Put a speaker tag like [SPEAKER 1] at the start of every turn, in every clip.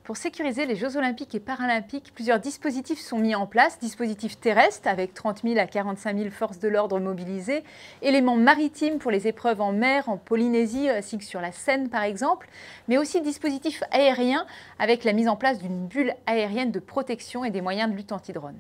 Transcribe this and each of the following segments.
[SPEAKER 1] Pour sécuriser les Jeux olympiques et paralympiques, plusieurs dispositifs sont mis en place. Dispositifs terrestres avec 30 000 à 45 000 forces de l'ordre mobilisées, éléments maritimes pour les épreuves en mer, en Polynésie ainsi que sur la Seine par exemple, mais aussi dispositifs aériens avec la mise en place d'une bulle aérienne de protection et des moyens de lutte anti-drone.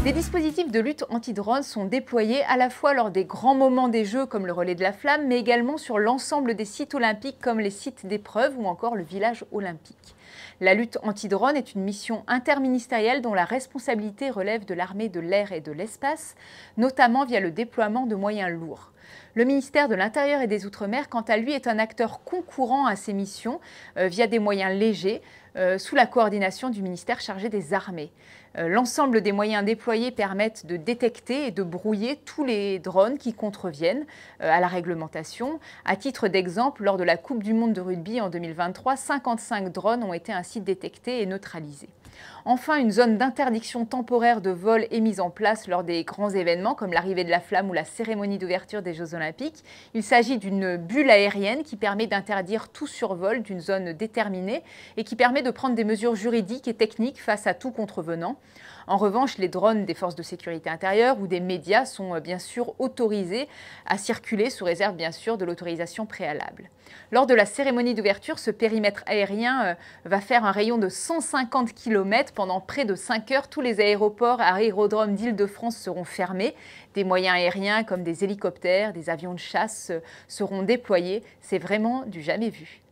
[SPEAKER 1] Des dispositifs de lutte anti-drone sont déployés à la fois lors des grands moments des Jeux comme le relais de la flamme, mais également sur l'ensemble des sites olympiques comme les sites d'épreuves ou encore le village olympique. La lutte anti-drone est une mission interministérielle dont la responsabilité relève de l'armée de l'air et de l'espace, notamment via le déploiement de moyens lourds. Le ministère de l'Intérieur et des Outre-mer, quant à lui, est un acteur concourant à ces missions via des moyens légers, sous la coordination du ministère chargé des armées. L'ensemble des moyens déployés permettent de détecter et de brouiller tous les drones qui contreviennent à la réglementation. À titre d'exemple, lors de la Coupe du monde de rugby en 2023, 55 drones ont été ainsi détectés et neutralisés. Enfin, une zone d'interdiction temporaire de vol est mise en place lors des grands événements comme l'arrivée de la flamme ou la cérémonie d'ouverture des Jeux olympiques. Il s'agit d'une bulle aérienne qui permet d'interdire tout survol d'une zone déterminée et qui permet de prendre des mesures juridiques et techniques face à tout contrevenant. En revanche, les drones des forces de sécurité intérieure ou des médias sont bien sûr autorisés à circuler sous réserve bien sûr de l'autorisation préalable. Lors de la cérémonie d'ouverture, ce périmètre aérien va faire un rayon de 150 km pendant près de 5 heures. Tous les aéroports et aérodromes d'Île-de-France seront fermés. Des moyens aériens comme des hélicoptères, des avions de chasse seront déployés. C'est vraiment du jamais vu.